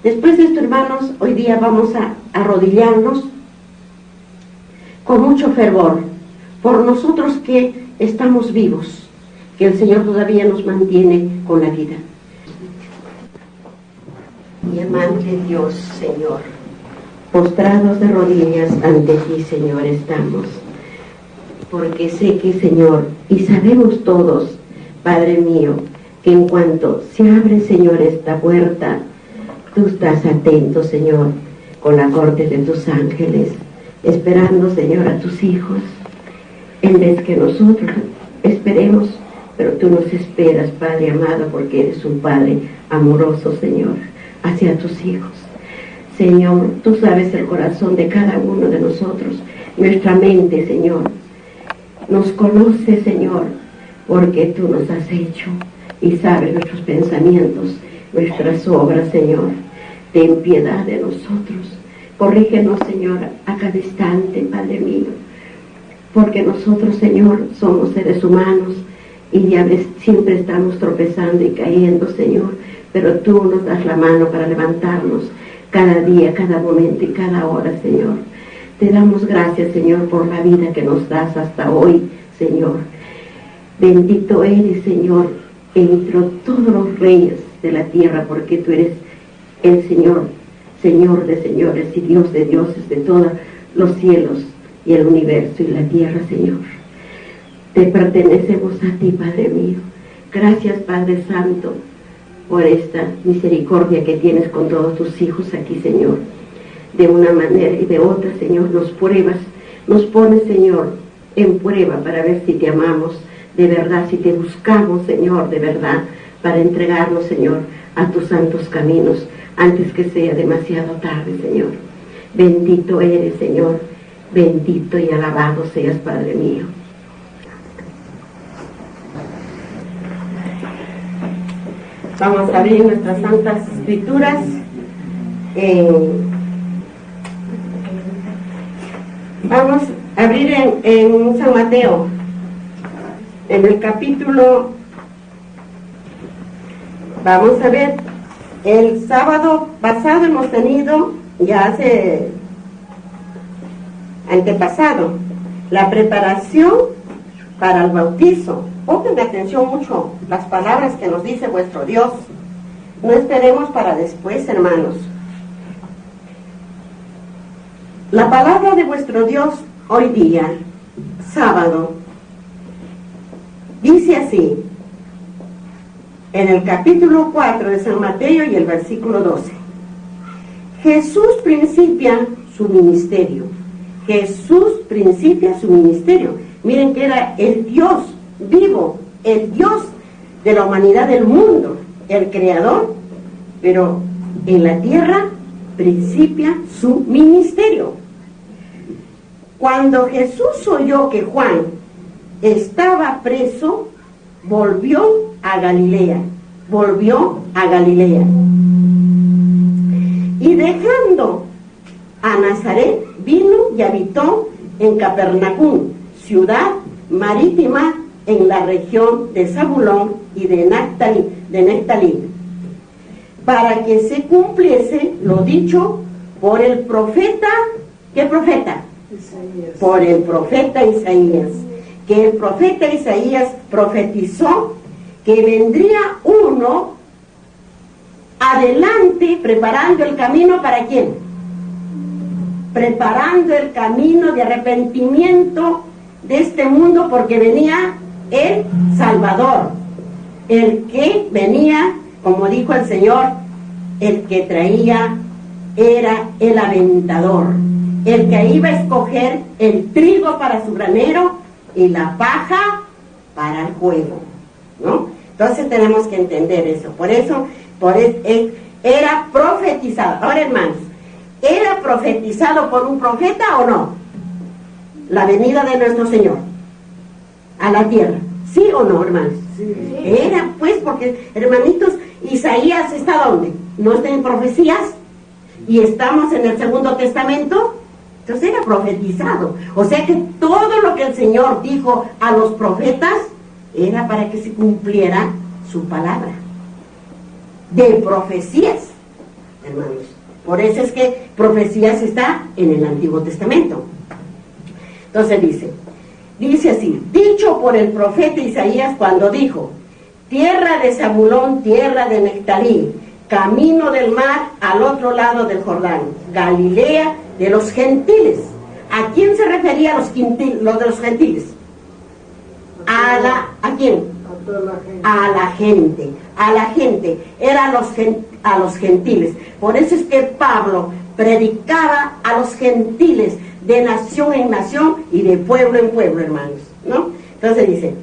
Después de esto, hermanos, hoy día vamos a arrodillarnos con mucho fervor por nosotros que estamos vivos, que el Señor todavía nos mantiene con la vida. Mi amante Dios, Señor, postrados de rodillas ante ti, Señor, estamos, porque sé que, Señor, y sabemos todos, Padre mío, que en cuanto se abre, Señor, esta puerta, tú estás atento, Señor, con la corte de tus ángeles, esperando, Señor, a tus hijos, en vez que nosotros esperemos, pero tú nos esperas, Padre amado, porque eres un Padre amoroso, Señor, hacia tus hijos. Señor, tú sabes el corazón de cada uno de nosotros, nuestra mente, Señor, nos conoce, Señor, porque tú nos has hecho y sabes nuestros pensamientos, nuestras obras, Señor. Ten piedad de nosotros, corrígenos, Señor, a cada instante, Padre mío, porque nosotros, Señor, somos seres humanos y ya ves, siempre estamos tropezando y cayendo, Señor, pero tú nos das la mano para levantarnos cada día, cada momento y cada hora, Señor. Te damos gracias, Señor, por la vida que nos das hasta hoy, Señor. Bendito eres, Señor, entre todos los reyes de la tierra, porque tú eres el Señor, Señor de señores y Dios de dioses de todos los cielos y el universo y la tierra, Señor. Te pertenecemos a ti, Padre mío. Gracias, Padre Santo, por esta misericordia que tienes con todos tus hijos aquí, Señor. De una manera y de otra, Señor, nos pruebas, nos pones, Señor, en prueba para ver si te amamos de verdad, si te buscamos, Señor, de verdad, para entregarnos, Señor, a tus santos caminos, antes que sea demasiado tarde, Señor. Bendito eres, Señor, bendito y alabado seas, Padre mío. Vamos a abrir nuestras santas escrituras vamos a abrir en San Mateo, en el capítulo. Vamos a ver, el sábado pasado hemos tenido, ya hace antepasado, la preparación para el bautizo. Pongan atención mucho las palabras que nos dice vuestro Dios. No esperemos para después, hermanos. La palabra de vuestro Dios hoy día, sábado, dice así, en el capítulo 4 de San Mateo y el versículo 12. Jesús principia su ministerio. Jesús principia su ministerio. Miren que era el Dios vivo, el Dios de la humanidad, del mundo, el creador, pero en la tierra principia su ministerio. Cuando Jesús oyó que Juan estaba preso, volvió a Galilea, y dejando a Nazaret, vino y habitó en Capernaum, ciudad marítima en la región de Zabulón y de Neftalí, para que se cumpliese lo dicho por el profeta. ¿Qué profeta? Isaías. Por el profeta Isaías, que el profeta Isaías profetizó que vendría uno adelante preparando el camino. ¿Para quién? Preparando el camino de arrepentimiento de este mundo, porque venía el Salvador, el que venía, como dijo el Señor, el que traía era el aventador, el que iba a escoger el trigo para su granero y la paja para el fuego, ¿no? Entonces tenemos que entender eso. Por eso, era profetizado. Ahora, hermanos, ¿era profetizado por un profeta o no? La venida de nuestro Señor a la tierra, ¿sí o no, hermanos? Sí. Era, pues, porque, hermanitos, Isaías está ¿dónde? ¿No está en profecías? Y estamos en el Segundo Testamento. Entonces era profetizado. O sea que todo lo que el Señor dijo a los profetas era para que se cumpliera su palabra. De profecías, hermanos. Por eso es que profecías está en el Antiguo Testamento. Entonces dice así, dicho por el profeta Isaías cuando dijo, tierra de Zabulón, tierra de Neftalí, camino del mar al otro lado del Jordán, Galilea de los gentiles. ¿A quién se refería los de los gentiles? ¿A quién? A la gente. Era a los gentiles. Por eso es que Pablo predicaba a los gentiles de nación en nación y de pueblo en pueblo, hermanos, ¿no? Entonces dice,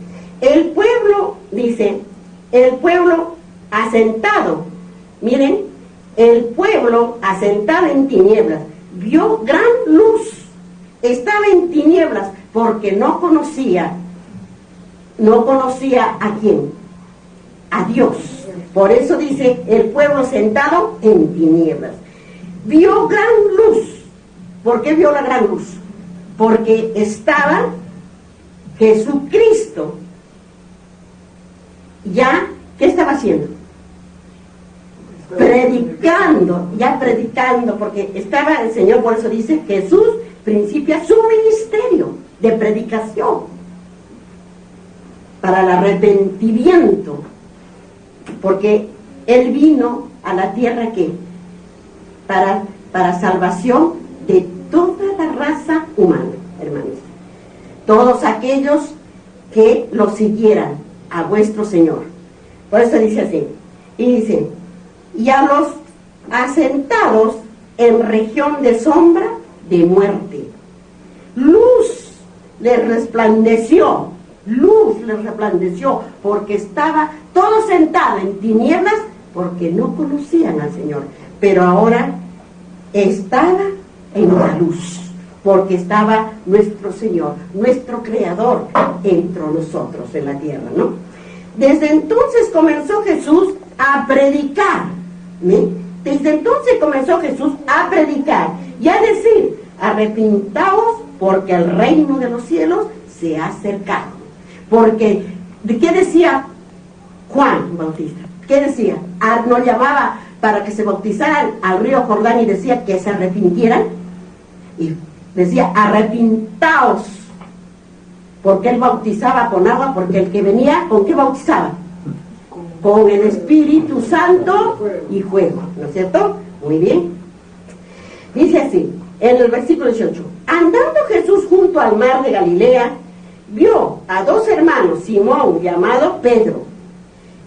el pueblo asentado, miren, el pueblo asentado en tinieblas, vio gran luz, estaba en tinieblas porque no conocía a quién, a Dios. Por eso dice, el pueblo sentado en tinieblas, vio gran luz. ¿Por qué vio la gran luz? Porque estaba Jesucristo ya, ¿qué estaba haciendo? Predicando, porque estaba el Señor, por eso dice, Jesús principia su ministerio de predicación para el arrepentimiento, porque Él vino a la tierra que para salvación de toda la raza humana, hermanos. Todos aquellos que lo siguieran a vuestro Señor. Por eso dice así, y dice, y a los asentados en región de sombra de muerte, luz les resplandeció, porque estaba todo sentado en tinieblas, porque no conocían al Señor, pero ahora estaba en la luz, porque estaba nuestro Señor, nuestro Creador, entre nosotros en la tierra, ¿no? Desde entonces comenzó Jesús a predicar, ¿sí? Desde entonces comenzó Jesús a predicar y a decir, arrepintaos porque el reino de los cielos se ha acercado. Porque, ¿qué decía Juan Bautista? ¿Qué decía? ¿No llamaba para que se bautizaran al río Jordán y decía que se arrepintieran? Y decía, arrepintaos, porque él bautizaba con agua, porque el que venía, ¿con qué bautizaba? Con el Espíritu Santo y fuego, ¿no es cierto? Muy bien. Dice así, en el versículo 18, andando Jesús junto al mar de Galilea, vio a dos hermanos, Simón llamado Pedro,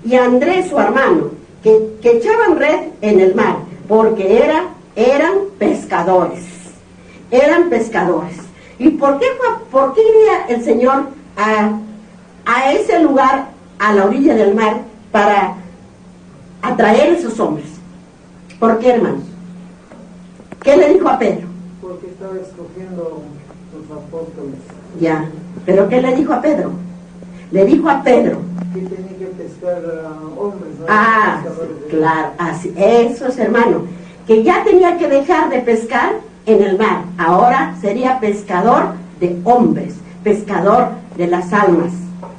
y Andrés su hermano, que echaban red en el mar, porque eran pescadores. ¿Y por qué iría el Señor a ese lugar, a la orilla del mar, para atraer a esos hombres? ¿Por qué, hermanos? ¿Qué le dijo a Pedro? Porque estaba escogiendo los apóstoles. Ya, pero ¿qué le dijo a Pedro? Le dijo a Pedro que tenía que pescar a hombres, ¿no? Claro, así, eso es, hermano, que ya tenía que dejar de pescar en el mar, ahora sería pescador de hombres, pescador de las almas,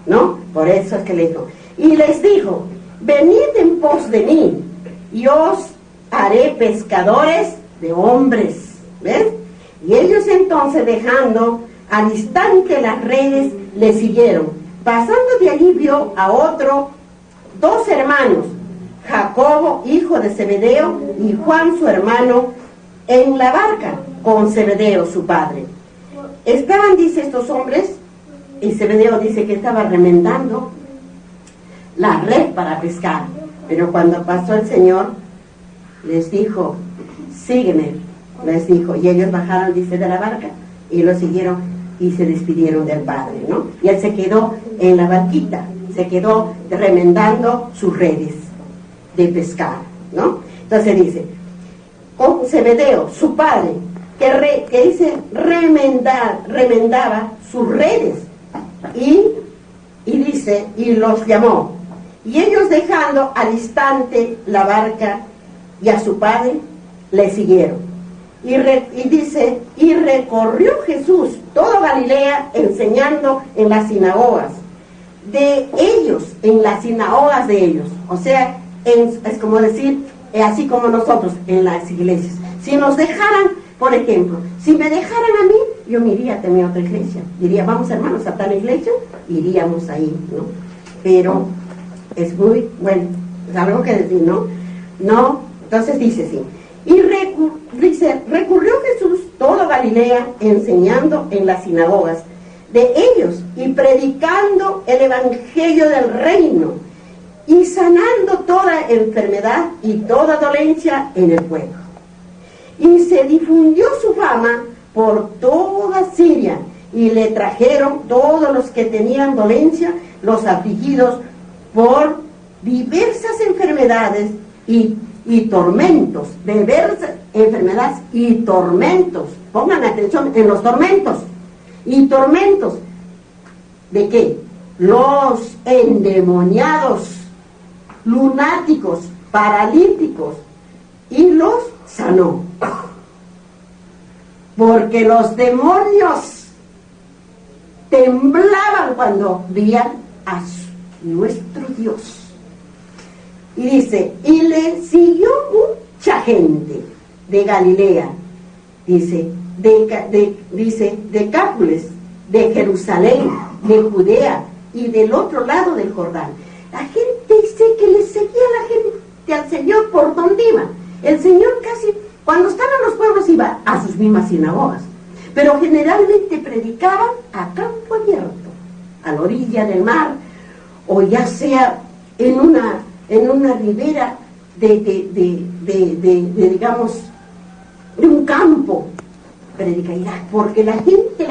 ¿no? Por eso es que le dijo, y les dijo, venid en pos de mí, y os haré pescadores de hombres, ¿ves? Y ellos entonces, dejando al instante las redes, le siguieron. Pasando de allí vio a dos hermanos, Jacobo, hijo de Zebedeo, y Juan, su hermano, en la barca con Zebedeo, su padre. Estaban, dice, estos hombres, y Zebedeo dice que estaba remendando la red para pescar. Pero cuando pasó el Señor, les dijo, sígueme, les dijo. Y ellos bajaron, dice, de la barca y lo siguieron y se despidieron del Padre, ¿no? Y él se quedó en la barquita, se quedó remendando sus redes de pescar, ¿no? Entonces dice, con Zebedeo, su padre, que dice remendaba sus redes, y dice, y los llamó, y ellos dejando al instante la barca y a su padre, le siguieron. Y dice, y recorrió Jesús todo Galilea enseñando en las sinagogas de ellos, en las sinagogas de ellos. O sea, es como decir, así como nosotros en las iglesias. Si nos dejaran, por ejemplo, si me dejaran a mí, yo me iría también a otra iglesia. Diría, vamos hermanos a tal iglesia, iríamos ahí, ¿no? Pero es muy, bueno, es algo que decir, ¿no? No, entonces dice así. Y recurrió Jesús toda Galilea enseñando en las sinagogas de ellos y predicando el evangelio del reino y sanando toda enfermedad y toda dolencia en el pueblo. Y se difundió su fama por toda Siria y le trajeron todos los que tenían dolencia, los afligidos por diversas enfermedades y tormentos, diversas enfermedades y tormentos. Pongan atención en los tormentos. ¿Y tormentos de qué? Los endemoniados, lunáticos, paralíticos, y los sanó. Porque los demonios temblaban cuando veían a nuestro Dios. Y dice, y le siguió mucha gente de Galilea, dice, de Decápolis, de Jerusalén, de Judea y del otro lado del Jordán. La gente dice que le seguía a la gente al Señor por donde iba. El Señor casi, cuando estaban los pueblos, iba a sus mismas sinagogas, pero generalmente predicaban a campo abierto, a la orilla del mar, o ya sea en una ribera digamos, de un campo, predicará, porque la gente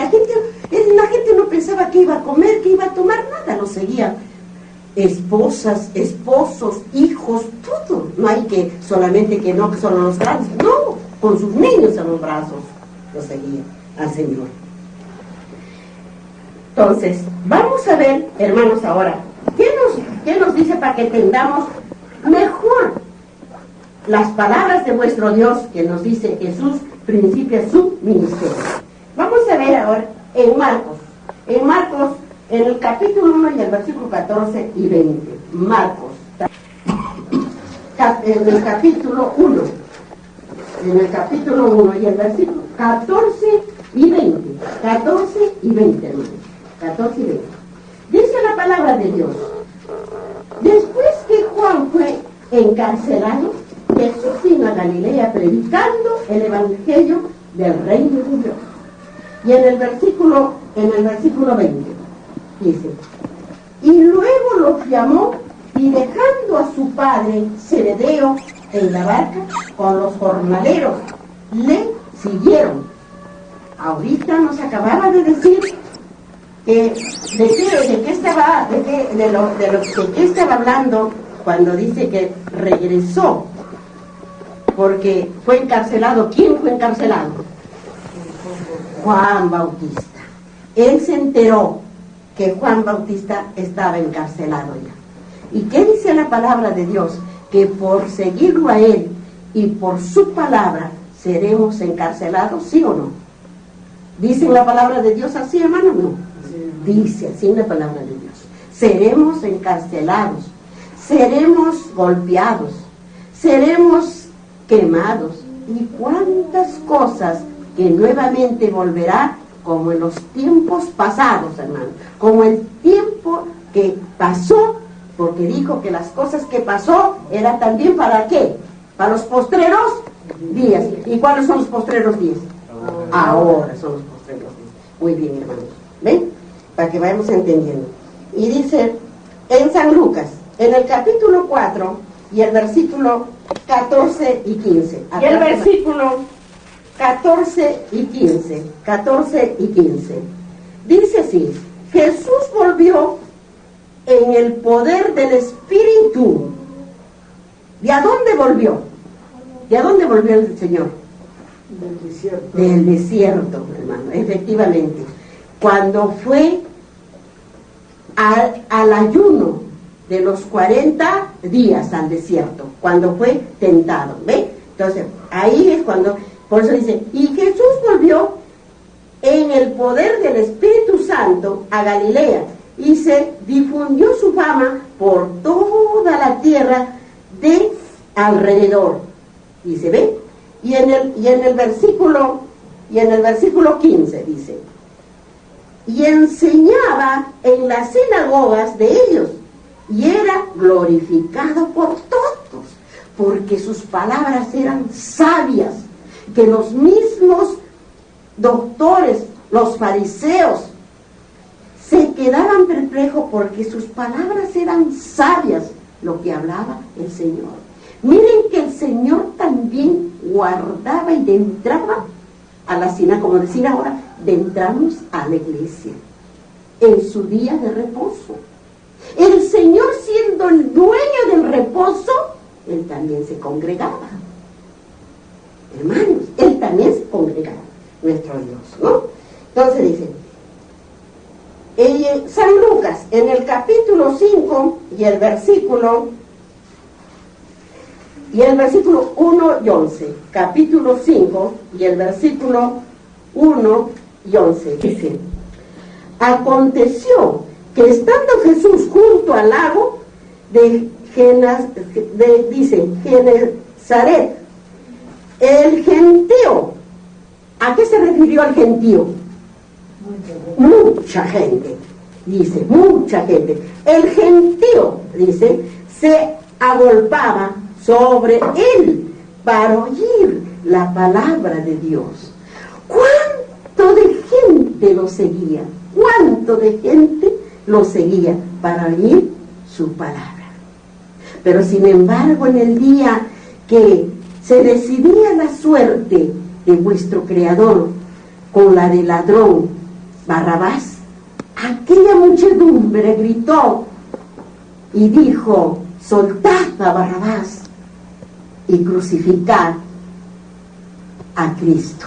no pensaba que iba a comer, que iba a tomar, nada, lo seguían esposas, esposos, hijos, todo. No hay que solamente que no, que solo los grandes, no, con sus niños en los brazos lo seguían al Señor. Entonces, vamos a ver, hermanos, ahora, ¿qué nos dice para que entendamos mejor las palabras de vuestro Dios que nos dice Jesús principia su ministerio? Vamos a ver ahora en Marcos, en el capítulo 1 y el versículo 14 y 20. Marcos, en el capítulo 1, y el versículo 14 y 20. 14 y 20, hermanos. 14 y 20. Dice la palabra de Dios: después que Juan fue encarcelado, Jesús vino a Galilea predicando el evangelio del reino de Dios. Y en el versículo 20 dice: y luego los llamó, y dejando a su padre Zebedeo en la barca con los jornaleros, le siguieron. Ahorita nos acababa de decir que de qué estaba hablando cuando dice que regresó, porque fue encarcelado. ¿Quién fue encarcelado? Juan Bautista. Él se enteró que Juan Bautista estaba encarcelado ya. ¿Y qué dice la palabra de Dios? Que por seguirlo a él y por su palabra seremos encarcelados, ¿sí o no? ¿Dice la palabra de Dios así, hermano? No. Dice así la palabra de Dios: seremos encarcelados, seremos golpeados, seremos quemados, y cuántas cosas que nuevamente volverá, como en los tiempos pasados, hermano, como el tiempo que pasó, porque dijo que las cosas que pasó eran también ¿para qué? Para los postreros días. ¿Y cuáles son los postreros días? Ahora son los postreros días. Muy bien, hermanos, ¿ven? Para que vayamos entendiendo. Y dice en San Lucas, en el capítulo 4 y el versículo 14 y 15. Y el versículo 14 y 15. 14 y 15. Dice así: Jesús volvió en el poder del Espíritu. ¿De a dónde volvió? ¿De a dónde volvió el Señor? Del desierto. Del desierto, hermano, efectivamente. Cuando fue al ayuno de los 40 días al desierto, cuando fue tentado, ¿ve? Entonces, ahí es cuando, por eso dice, y Jesús volvió en el poder del Espíritu Santo a Galilea, y se difundió su fama por toda la tierra de alrededor. Y se ve, y en el versículo 15 dice: y enseñaba en las sinagogas de ellos, y era glorificado por todos, porque sus palabras eran sabias, que los mismos doctores, los fariseos, se quedaban perplejos porque sus palabras eran sabias, lo que hablaba el Señor. Miren que el Señor también guardaba y entraba a la sinagoga, como decir ahora, entramos a la iglesia en su día de reposo. El Señor, siendo el dueño del reposo, Él también se congregaba. Hermanos, Él también se congregaba, nuestro Dios, ¿no? Entonces dice, San Lucas, en el capítulo 5 y el versículo 1 y 11, capítulo 5 y el versículo 1 y 11, dice: aconteció que estando Jesús junto al lago de Genezaret, el gentío, ¿a qué se refirió el gentío? Mucha gente, dice, mucha gente. El gentío, dice, se agolpaba sobre él para oír la palabra de Dios. ¿Cuánto de gente lo seguía? ¿Cuánto de gente lo seguía para oír su palabra? Pero sin embargo, en el día que se decidía la suerte de vuestro Creador con la del ladrón Barrabás, aquella muchedumbre gritó y dijo: soltad a Barrabás y crucificad a Cristo,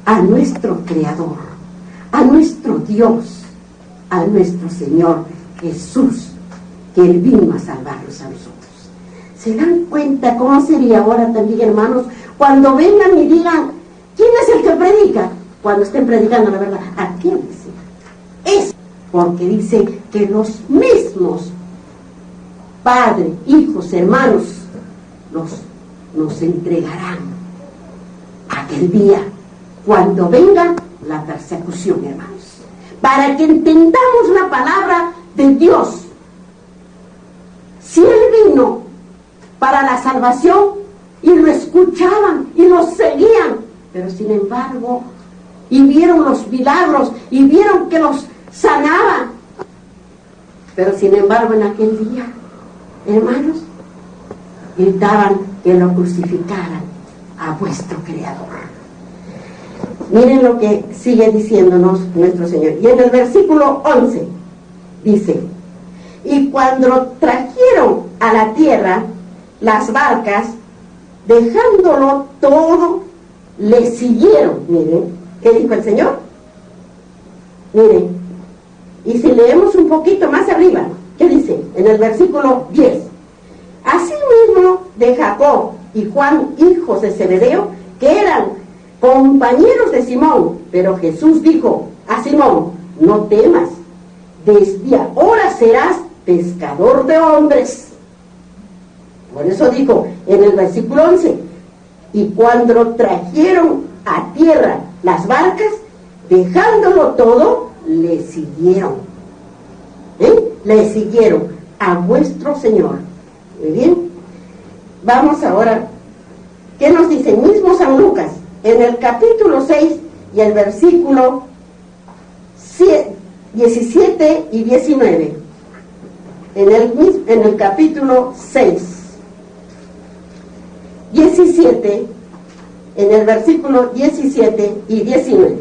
a nuestro Creador, a nuestro Dios, a nuestro Señor Jesús, que Él vino a salvarnos a nosotros. ¿Se dan cuenta cómo sería ahora también, hermanos, cuando vengan y digan: ¿quién es el que predica? Cuando estén predicando la verdad, ¿a quién es? Es porque dice que los mismos padres, hijos, hermanos, nos entregarán aquel día cuando venga la persecución, hermanos, para que entendamos la palabra de Dios. Si Él vino para la salvación y lo escuchaban y lo seguían, pero sin embargo, y vieron los milagros y vieron que los sanaban, pero sin embargo en aquel día, hermanos, gritaban que lo crucificaran a vuestro Creador. Miren lo que sigue diciéndonos nuestro Señor. Y en el versículo 11 dice: y cuando trajeron a la tierra las barcas, dejándolo todo, le siguieron. Miren, ¿qué dijo el Señor? Miren, y si leemos un poquito más arriba, ¿qué dice? En el versículo 10: asimismo de Jacob y Juan, hijos de Zebedeo, que eran compañeros de Simón. Pero Jesús dijo a Simón: no temas, desde ahora serás pescador de hombres. Por eso dijo en el versículo 11: y cuando trajeron a tierra las barcas, dejándolo todo, le siguieron. Le siguieron a vuestro Señor. Muy bien. Vamos ahora, ¿qué nos dice mismo San Lucas? En el capítulo 6 y el versículo 17 y 19. en el capítulo 6, 17, en el versículo 17 y 19.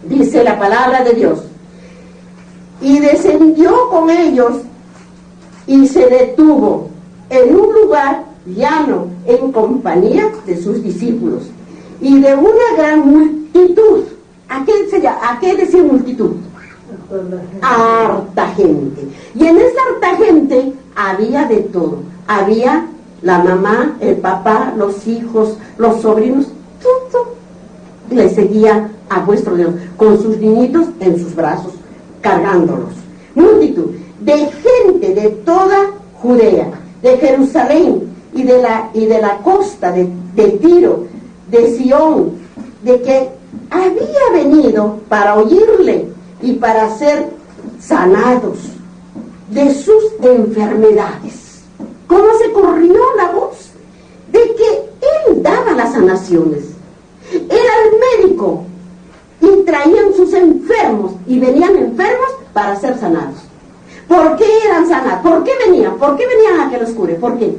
Dice la palabra de Dios: y descendió con ellos y se detuvo en un lugar llano en compañía de sus discípulos y de una gran multitud. ¿A qué decía multitud? Harta gente. Y en esa harta gente había de todo. Había la mamá, el papá, los hijos, los sobrinos, todo le seguía a vuestro Dios, con sus niñitos en sus brazos, cargándolos. Multitud de gente de toda Judea, de Jerusalén y de la costa de Tiro, de Sión, de que había venido para oírle y para ser sanados de sus enfermedades. ¿Cómo se corrió la voz? De que él daba las sanaciones. Era el médico y traían sus enfermos y venían enfermos para ser sanados. ¿Por qué eran sanados? ¿Por qué venían? ¿Por qué venían a que los cure? ¿Por qué?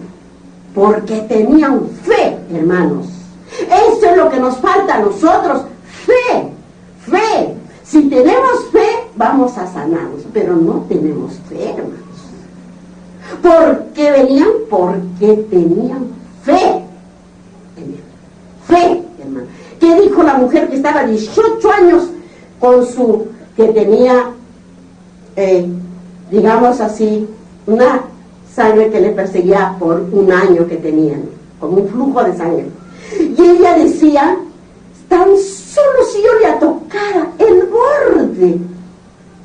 Porque tenían fe, hermanos. Eso es lo que nos falta a nosotros. Fe, fe. Si tenemos fe, vamos a sanarnos, pero no tenemos fe, hermanos. ¿Por qué venían? Porque tenían fe. Fe, hermano. ¿Qué dijo la mujer que estaba 18 años que tenía, digamos así, una sangre que le perseguía por un año que tenían, como un flujo de sangre? Y ella decía: tan solo si yo le tocara el borde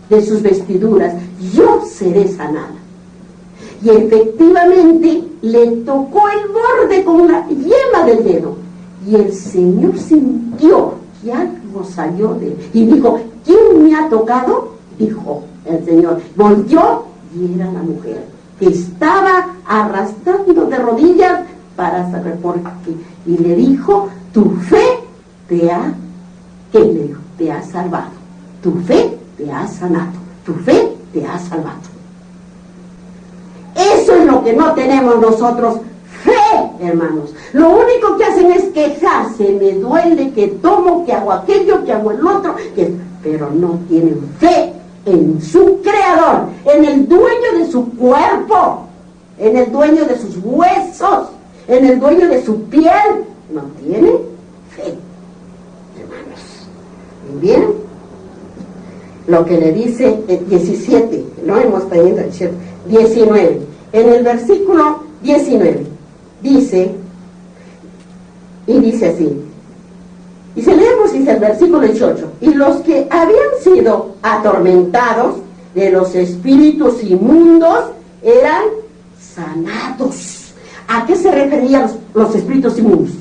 de sus vestiduras, yo seré sanada. Y efectivamente le tocó el borde con la yema del dedo. Y el Señor sintió que algo salió de él. Y dijo: ¿quién me ha tocado? Dijo el Señor. Volvió y era la mujer que estaba arrastrando de rodillas para sacar, y le dijo: tu fe te ha, ¿qué le dijo? Te ha salvado. Tu fe te ha sanado. Tu fe te ha salvado. Eso es lo que no tenemos nosotros. Fe, hermanos. Lo único que hacen es quejarse: me duele, que tomo, que hago aquello, que hago el otro, pero no tienen fe en su Creador, en el dueño de su cuerpo, en el dueño de sus huesos, en el dueño de su piel. No tienen fe, hermanos. Muy bien. Lo que le dice 17, no hemos tenido 19. En el versículo 19 dice así. Y se leemos, dice el versículo 18: y los que habían sido atormentados de los espíritus inmundos eran sanados. ¿A qué se referían los espíritus inmundos?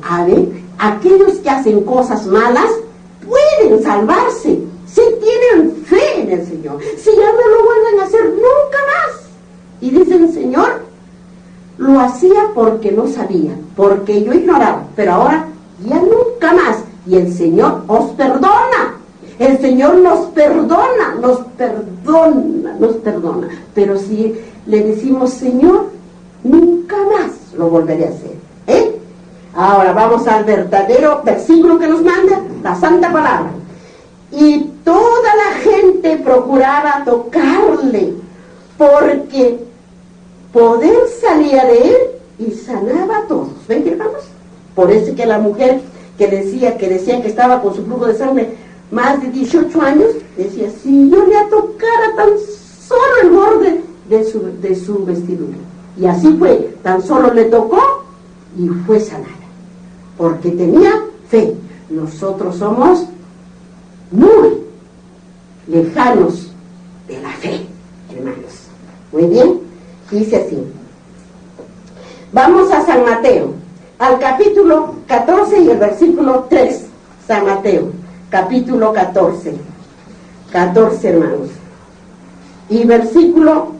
A ver, aquellos que hacen cosas malas pueden salvarse si tienen fe en el Señor, si ya no lo vuelven a hacer nunca más. Y dicen: Señor, lo hacía porque no sabía, porque yo ignoraba, pero ahora ya nunca más. Y el Señor os perdona. El Señor nos perdona. Pero si le decimos: Señor, nunca más lo volveré a hacer. Ahora vamos al verdadero versículo que nos manda la Santa Palabra. Y toda la gente procuraba tocarle, porque poder salía de él y sanaba a todos. ¿Ven, hermanos? Por eso que la mujer que decía que estaba con su flujo de sangre más de 18 años, decía: si yo le tocara tan solo el borde de su vestidura. Y así fue, tan solo le tocó y fue sanada, porque tenía fe. Nosotros somos muy lejanos de la fe, hermanos. Muy bien, dice así. Vamos a San Mateo, al capítulo 14 y el versículo 3. San Mateo, capítulo 14, hermanos, y versículo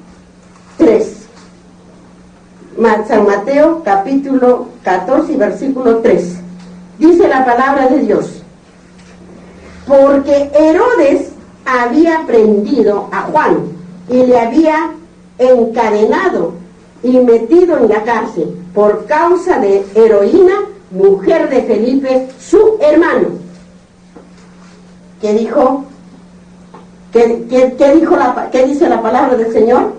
3. San Mateo, capítulo 14 y versículo 3. Dice la palabra de Dios: porque Herodes había prendido a Juan y le había encadenado y metido en la cárcel por causa de Heroína, mujer de Felipe, su hermano. ¿Qué dijo? ¿Qué dice la palabra del Señor?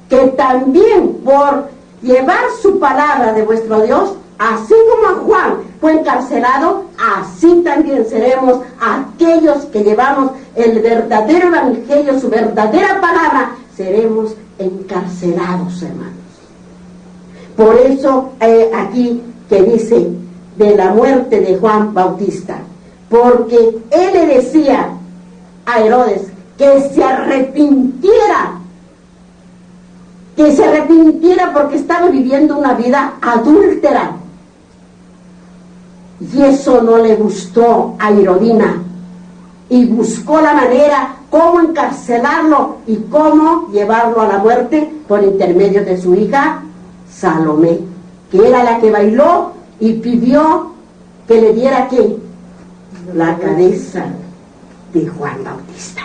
Que también por llevar su palabra de vuestro Dios, así como a Juan fue encarcelado, así también seremos aquellos que llevamos el verdadero evangelio, su verdadera palabra, seremos encarcelados, hermanos. Por eso aquí que dice de la muerte de Juan Bautista, porque él le decía a Herodes que se arrepintiera porque estaba viviendo una vida adúltera. Y eso no le gustó a Herodina, y buscó la manera cómo encarcelarlo y cómo llevarlo a la muerte por intermedio de su hija Salomé, que era la que bailó y pidió que le diera ¿qué? La cabeza de Juan Bautista.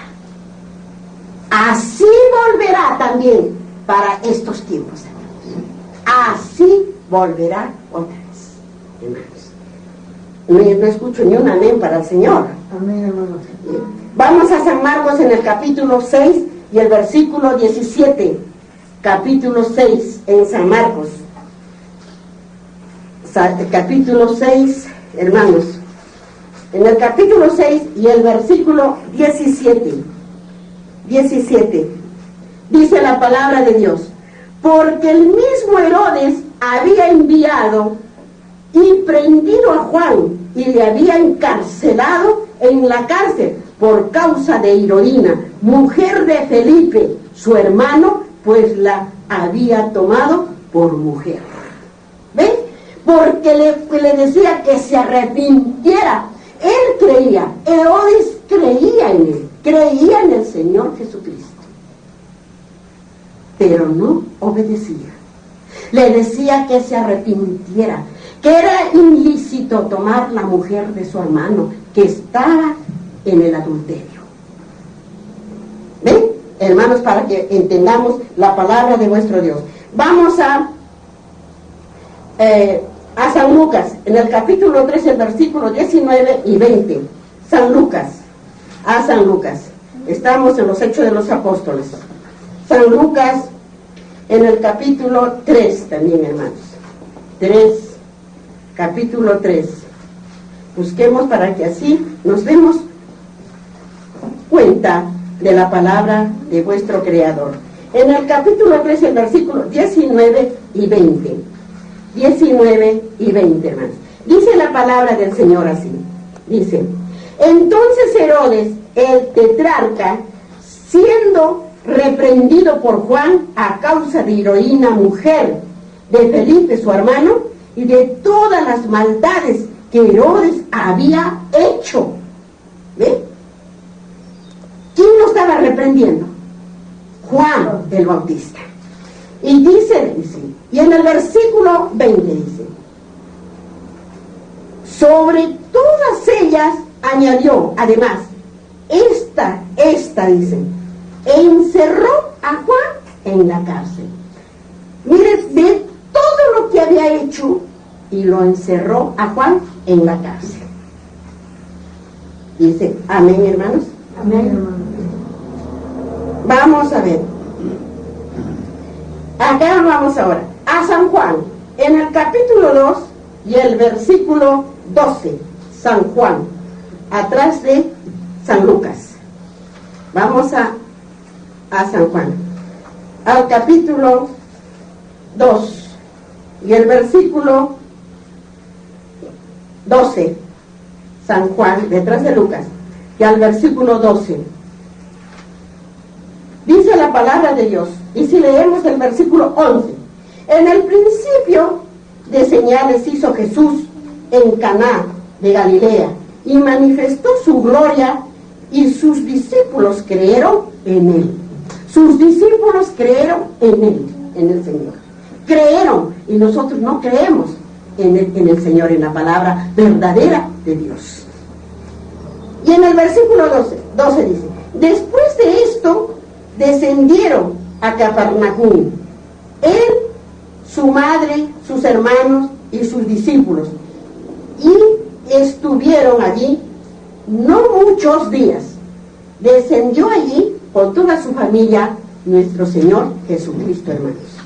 Así volverá también para estos tiempos, hermanos. Así volverá otra vez, hermanos. No escucho ni un amén para el Señor. Amén, hermanos. Vamos a San Marcos en el capítulo 6 y el versículo 17. Capítulo 6 en San Marcos. Capítulo 6, hermanos. En el capítulo 6 y el versículo 17. 17. Dice la palabra de Dios: porque el mismo Herodes había enviado y prendido a Juan y le había encarcelado en la cárcel por causa de Herodina, mujer de Felipe, su hermano, pues la había tomado por mujer. ¿Ven? Porque le decía que se arrepintiera. Él creía, Herodes creía en él, creía en el Señor Jesucristo, pero no obedecía. Le decía que se arrepintiera, que era ilícito tomar la mujer de su hermano, que estaba en el adulterio. ¿Ven? Hermanos, para que entendamos la palabra de vuestro Dios. Vamos a San Lucas, en el capítulo 3, el versículo 19 y 20. San Lucas, San Lucas. Estamos en los Hechos de los Apóstoles. San Lucas, en el capítulo 3 también, hermanos. 3, capítulo 3. Busquemos para que así nos demos cuenta de la palabra de vuestro Creador. En el capítulo 3, el versículo 19 y 20. 19 y 20, hermanos. Dice la palabra del Señor así. Dice: entonces Herodes, el tetrarca, siendo reprendido por Juan a causa de Heroína, mujer de Felipe, su hermano, y de todas las maldades que Herodes había hecho. ¿Ve? ¿Quién lo estaba reprendiendo? Juan el Bautista. Y dice, y en el versículo 20 dice: sobre todas ellas añadió, además, esta dice, encerró a Juan en la cárcel. Mire, de todo lo que había hecho, y lo encerró a Juan en la cárcel. Dice, amén, hermanos. Amén, hermanos. Vamos a ver. Acá vamos ahora a San Juan, en el capítulo 2 y el versículo 12. San Juan, atrás de San Lucas. Vamos a San Juan, al capítulo 2 y el versículo 12. San Juan, detrás de Lucas, y al versículo 12. Dice la palabra de Dios, y si leemos el versículo 11: en el principio de señales hizo Jesús en Caná de Galilea, y manifestó su gloria, y sus discípulos creyeron en él. Sus discípulos creyeron en él, en el Señor. Creyeron, y nosotros no creemos en el Señor, en la palabra verdadera de Dios. Y en el versículo 12 dice: Después de esto, descendieron a Cafarnaúm, él, su madre, sus hermanos y sus discípulos, y estuvieron allí no muchos días. Descendió allí con toda su familia nuestro Señor Jesucristo, hermanos.